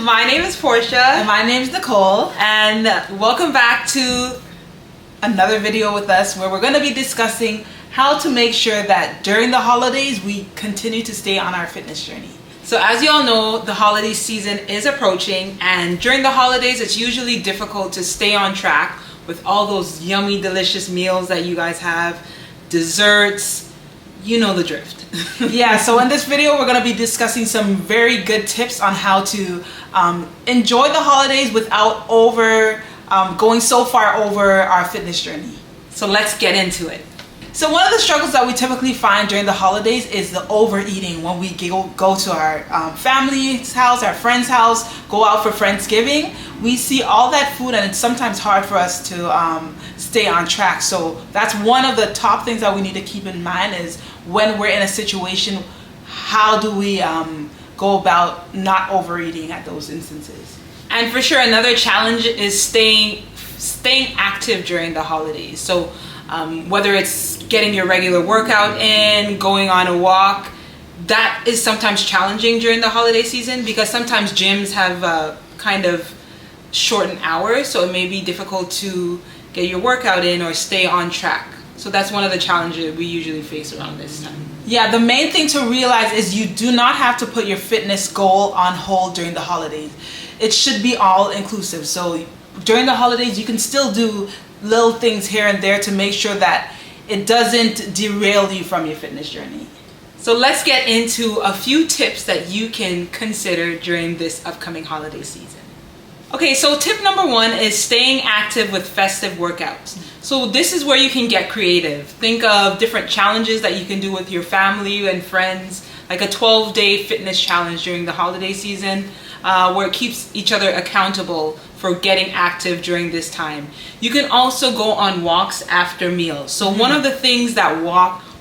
My name is Portia. And my name is Nicole. And welcome back to another video with us where we're going to be discussing how to make sure that during the holidays we continue to stay on our fitness journey. So as you all know, the holiday season is approaching, and during the holidays it's usually difficult to stay on track with all those yummy, delicious meals that you guys have, desserts, you know the drift. Yeah, so in this video we're going to be discussing some very good tips on how to enjoy the holidays without going so far over our fitness journey. So let's get into it. So one of the struggles that we typically find during the holidays is the overeating when we go to our family's house, our friend's house, go out for Friendsgiving. We see all that food and it's sometimes hard for us to stay on track. So that's one of the top things that we need to keep in mind is when we're in a situation, how do we go about not overeating at those instances? And for sure, another challenge is staying active during the holidays. So whether it's getting your regular workout in, going on a walk, that is sometimes challenging during the holiday season because sometimes gyms have kind of shortened hours, so it may be difficult to get your workout in or stay on track. So that's one of the challenges we usually face around this time. Yeah, the main thing to realize is you do not have to put your fitness goal on hold during the holidays. It should be all inclusive. So during the holidays, you can still do little things here and there to make sure that it doesn't derail you from your fitness journey. So let's get into a few tips that you can consider during this upcoming holiday season. Okay, so tip number one is staying active with festive workouts. So this is where you can get creative. Think of different challenges that you can do with your family and friends, like a 12-day fitness challenge during the holiday season, where it keeps each other accountable for getting active during this time. You can also go on walks after meals. So one of the things that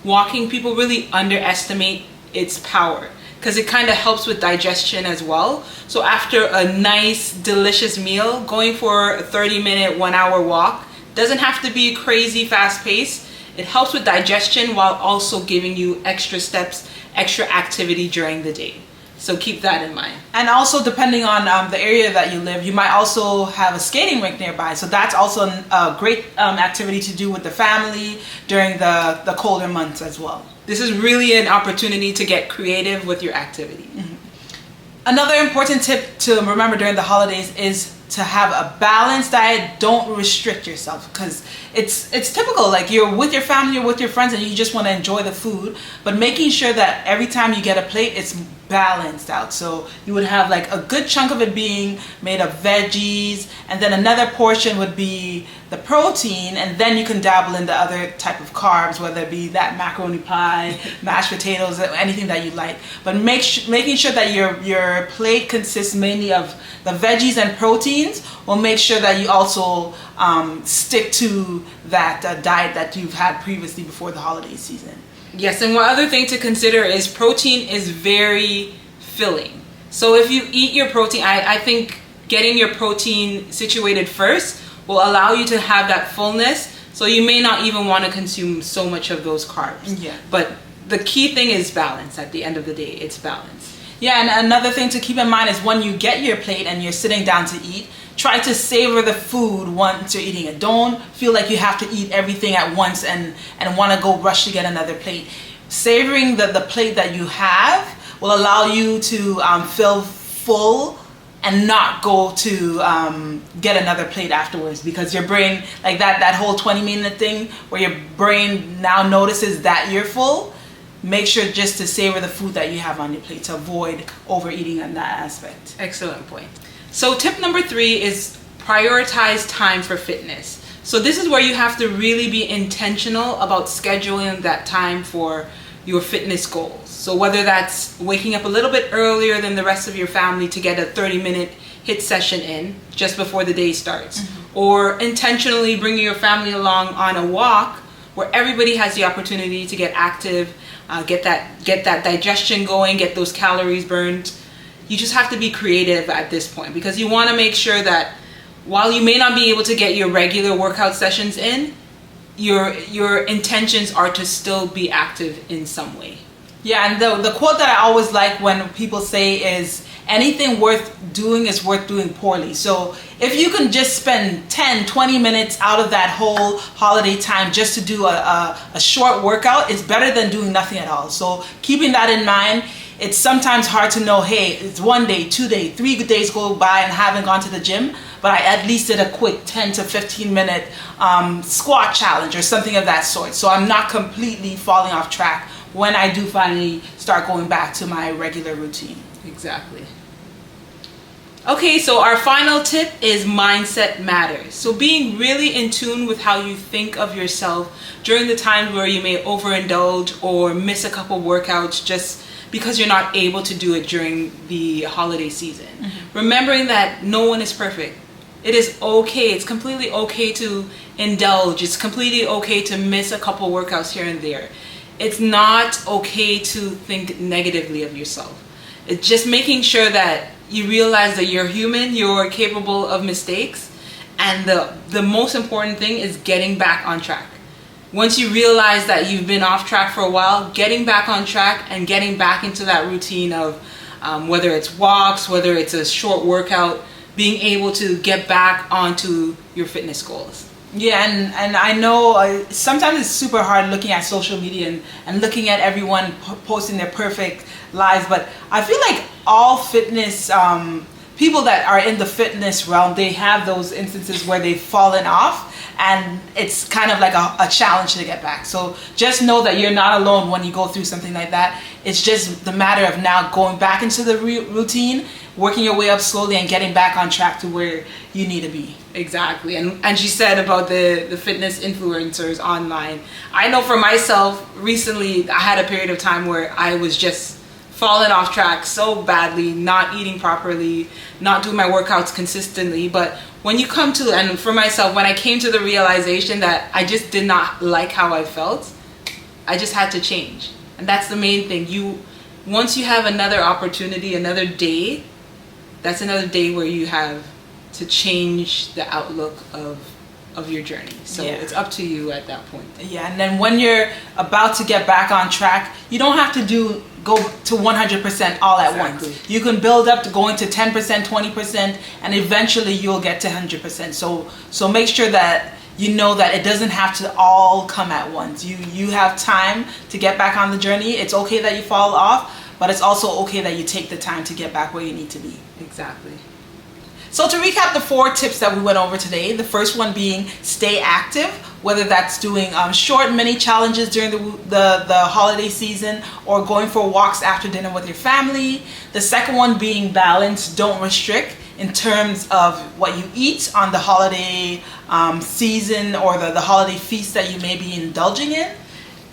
walking people really underestimate its power, because it kind of helps with digestion as well. So after a nice, delicious meal, going for a 30-minute, 1-hour walk doesn't have to be crazy fast paced. It helps with digestion while also giving you extra steps, extra activity during the day. So keep that in mind. And also, depending on the area that you live, you might also have a skating rink nearby. So that's also a great activity to do with the family during the colder months as well. This is really an opportunity to get creative with your activity. Another important tip to remember during the holidays is to have a balanced diet. Don't restrict yourself, because it's typical, like you're with your family, you're with your friends, and you just want to enjoy the food, but making sure that every time you get a plate, it's balanced out. So you would have like a good chunk of it being made of veggies, and then another portion would be the protein, and then you can dabble in the other type of carbs, whether it be that macaroni pie, mashed potatoes, anything that you like. But making sure that your plate consists mainly of the veggies and proteins will make sure that you also stick to that diet that you've had previously before the holiday season. Yes, and one other thing to consider is protein is very filling. So if you eat your protein, I think getting your protein situated first will allow you to have that fullness. So you may not even want to consume so much of those carbs. Yeah. But the key thing is balance. At the end of the day, it's balance. Yeah, and another thing to keep in mind is when you get your plate and you're sitting down to eat, try to savor the food once you're eating it. Don't feel like you have to eat everything at once and want to go rush to get another plate. Savoring the plate that you have will allow you to feel full and not go to get another plate afterwards, because your brain, like that whole 20-minute thing where your brain now notices that you're full. Make sure just to savor the food that you have on your plate to avoid overeating on that aspect. Excellent point. So tip number 3 is prioritize time for fitness. So this is where you have to really be intentional about scheduling that time for your fitness goals. So whether that's waking up a little bit earlier than the rest of your family to get a 30-minute HIIT session in just before the day starts, or intentionally bringing your family along on a walk where everybody has the opportunity to get active, get that digestion going, get those calories burned. You just have to be creative at this point, because you want to make sure that while you may not be able to get your regular workout sessions in, your intentions are to still be active in some way. Yeah, and the quote that I always like when people say is, anything worth doing is worth doing poorly. So if you can just spend 10, 20 minutes out of that whole holiday time just to do a short workout, it's better than doing nothing at all. So keeping that in mind, it's sometimes hard to know, hey, it's 1 day, 2 days, 3 days go by and I haven't gone to the gym, but I at least did a quick 10 to 15 minute squat challenge or something of that sort. So I'm not completely falling off track when I do finally start going back to my regular routine. Exactly. Okay, so our final tip is mindset matters. So being really in tune with how you think of yourself during the times where you may overindulge or miss a couple workouts just because you're not able to do it during the holiday season. Mm-hmm. Remembering that no one is perfect. It is okay. It's completely okay to indulge. It's completely okay to miss a couple workouts here and there. It's not okay to think negatively of yourself. It's just making sure that you realize that you're human, you're capable of mistakes, and the most important thing is getting back on track. Once you realize that you've been off track for a while, getting back on track and getting back into that routine of whether it's walks, whether it's a short workout, being able to get back onto your fitness goals. Yeah, and I know sometimes it's super hard looking at social media and looking at everyone posting their perfect lives, but I feel like all fitness people that are in the fitness realm, they have those instances where they've fallen off, and it's kind of like a challenge to get back. So just know that you're not alone when you go through something like that. It's just the matter of now going back into the routine, working your way up slowly and getting back on track to where you need to be. Exactly. And she said about the fitness influencers online. I know for myself, recently I had a period of time where I was just falling off track so badly, not eating properly, not doing my workouts consistently. But when you come to, and for myself, when I came to the realization that I just did not like how I felt, I just had to change. And that's the main thing. Once you have another opportunity, another day, that's another day where you have to change the outlook of your journey. So yeah, it's up to you at that point. Yeah, and then when you're about to get back on track, you don't have to go to 100% all at once. You can build up to going to 10%, 20%, and eventually you'll get to 100%. So make sure that you know that it doesn't have to all come at once. You have time to get back on the journey. It's okay that you fall off, but it's also okay that you take the time to get back where you need to be. Exactly. So to recap the 4 tips that we went over today, the first one being stay active, whether that's doing short mini challenges during the holiday season or going for walks after dinner with your family. The second one being balance, don't restrict in terms of what you eat on the holiday season or the holiday feast that you may be indulging in.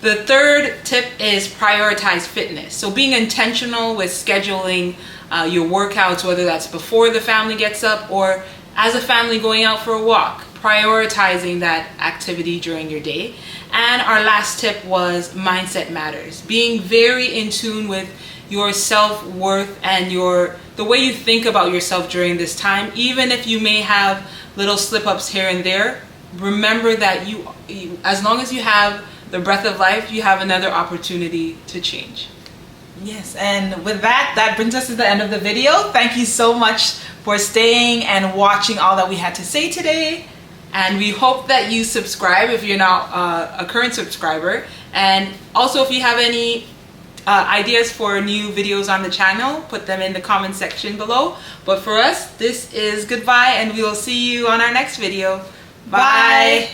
The third tip is prioritize fitness. So being intentional with scheduling your workouts, whether that's before the family gets up or as a family going out for a walk, prioritizing that activity during your day. And our last tip was mindset matters. Being very in tune with your self-worth and the way you think about yourself during this time. Even if you may have little slip-ups here and there, remember that you as long as you have the breath of life, you have another opportunity to change. Yes, and with that brings us to the end of the video. Thank you so much for staying and watching all that we had to say today. And we hope that you subscribe if you're not a current subscriber. And also if you have any ideas for new videos on the channel, put them in the comment section below. But for us, this is goodbye, and we will see you on our next video. Bye.